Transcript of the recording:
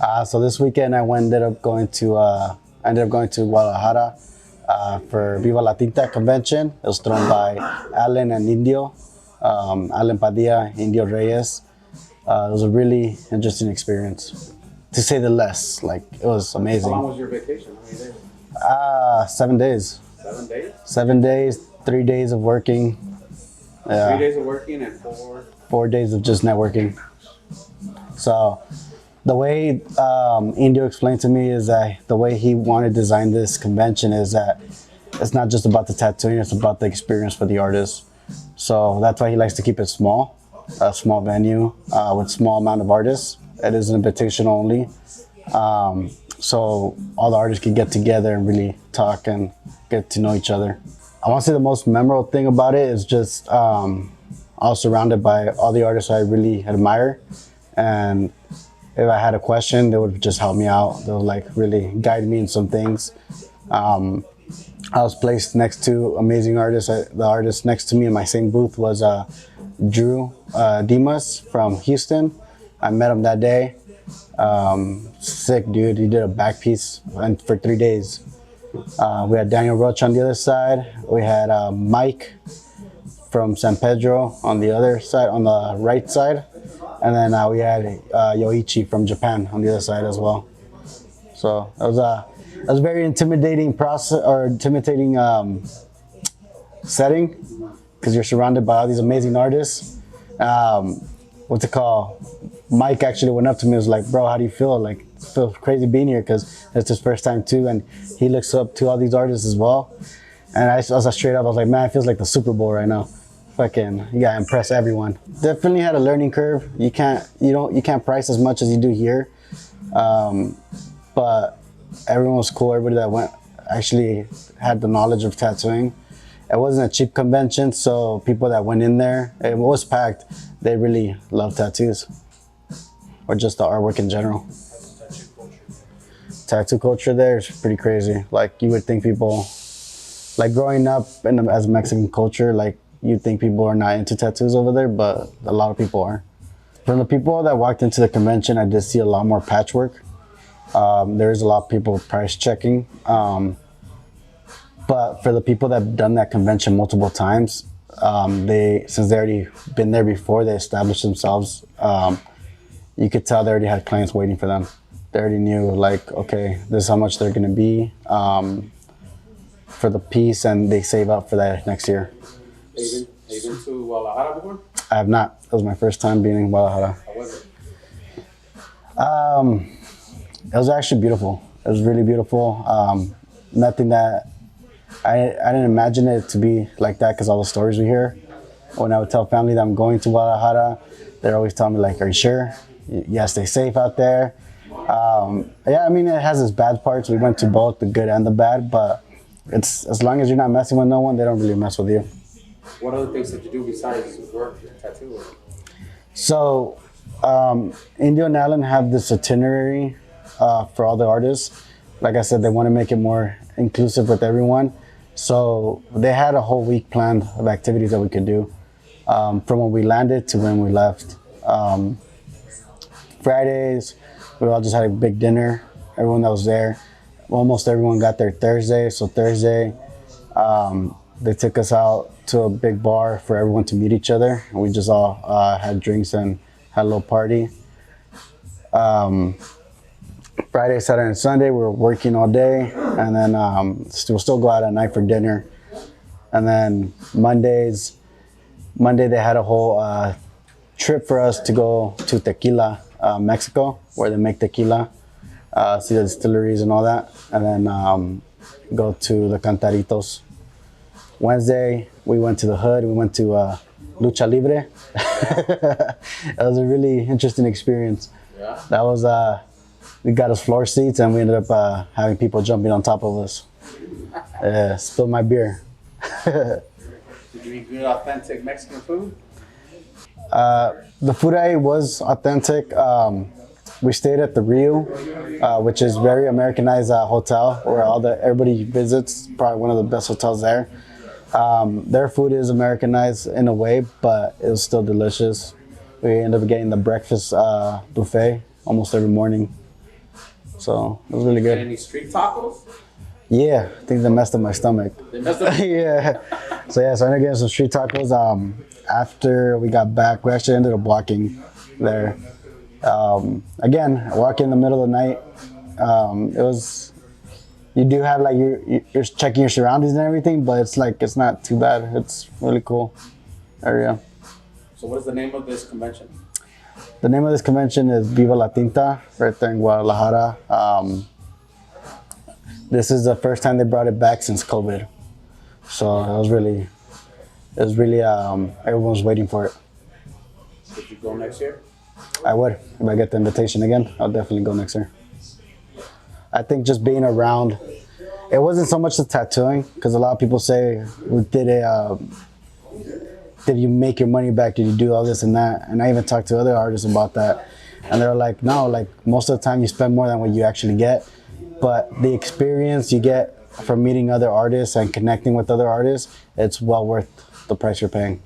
So this weekend ended up going to Guadalajara for Viva La Tinta convention. It was thrown by Alan and Indio, Alan Padilla, Indio Reyes. It was a really interesting experience, to say the least. Like, it was amazing. How long was your vacation? How many days? 7 days. 7 days? 7 days, 3 days of working. 3 days of working and 4 days of just networking. So the way Indio explained to me is that the way he wanted to design this convention is that it's not just about the tattooing, it's about the experience for the artist. So that's why he likes to keep it small, a small venue with small amount of artists. It is an invitation only. So all the artists can get together and really talk and get to know each other. I want to say the most memorable thing about it is just I was surrounded by all the artists I really admire, and if I had a question, they would just help me out. They would like really guide me in some things. I was placed next to amazing artists. The artist next to me in my same booth was Drew Dimas from Houston. I met him that day. Sick dude. He did a back piece and for 3 days. We had Daniel Roach on the other side. We had Mike from San Pedro on the other side, on the right side. And then we had Yoichi from Japan on the other side as well. So it was a very intimidating setting, because you're surrounded by all these amazing artists. What's it called? Mike actually went up to me and was like, "Bro, how do you feel? Like, it feels crazy being here," because it's his first time too, and he looks up to all these artists as well. And I was straight up, I was like, "Man, it feels like the Super Bowl right now." Fucking, you gotta impress everyone. Definitely had a learning curve. You can't price as much as you do here, but everyone was cool. Everybody that went actually had the knowledge of tattooing. It wasn't a cheap convention, so people that went in there, it was packed. They really love tattoos, or just the artwork in general. Tattoo culture there is pretty crazy. Like, you would think people, like growing up as Mexican culture, like, you'd think people are not into tattoos over there, but a lot of people are. From the people that walked into the convention, I did see a lot more patchwork. There's a lot of people price checking. But for the people that have done that convention multiple times, since they already been there before, they established themselves. You could tell they already had clients waiting for them. They already knew, like, okay, this is how much they're gonna be for the piece, and they save up for that next year. Have you been to Guadalajara before? I have not. It was my first time being in Guadalajara. How was it? It was actually beautiful. It was really beautiful. Nothing that I didn't imagine it to be like that, because all the stories we hear. When I would tell family that I'm going to Guadalajara, they're always telling me, like, "Are you sure? Yeah, stay safe out there." Yeah, I mean, it has its bad parts. We went to both the good and the bad, but it's, as long as you're not messing with no one, they don't really mess with you. What other things did you do besides work and tattoo? So, Indio and Alan have this itinerary for all the artists. Like I said, they want to make it more inclusive with everyone. So they had a whole week planned of activities that we could do, from when we landed to when we left. Fridays, we all just had a big dinner. Everyone that was there, almost everyone got there Thursday. So Thursday, they took us out to a big bar for everyone to meet each other. And we just all had drinks and had a little party. Friday, Saturday, and Sunday, we were working all day. And then we'll still go out at night for dinner. And then Monday, they had a whole trip for us to go to Tequila, Mexico, where they make tequila, see the distilleries and all that. And then go to the Cantaritos. Wednesday, we went to the hood. We went to Lucha Libre. It was a really interesting experience. Yeah. That was, we got us floor seats, and we ended up having people jumping on top of us. Spilled my beer. Did you eat good, authentic Mexican food? The food I ate was authentic. We stayed at the Rio, which is very Americanized hotel where everybody visits. Probably one of the best hotels there. Their food is Americanized in a way, but it was still delicious. We ended up getting the breakfast buffet almost every morning. So it was really Get good. any street tacos? Yeah, I think they messed up my stomach. They messed up. Yeah. So I ended up getting some street tacos. After we got back, we actually ended up walking there. Again, walking in the middle of the night. It was. You do have like you're checking your surroundings and everything, but it's not too bad. It's really cool area. So what is the name of this convention? The name of this convention is Viva La Tinta, right there in Guadalajara. This is the first time they brought it back since COVID, so it was really everyone was waiting for it. Would you go next year? I would, if I get the invitation again, I'll definitely go next year. I think just being around, it wasn't so much the tattooing, because a lot of people say, did you make your money back? Did you do all this and that? And I even talked to other artists about that, and they're like, no, like most of the time you spend more than what you actually get, but the experience you get from meeting other artists and connecting with other artists, it's well worth the price you're paying.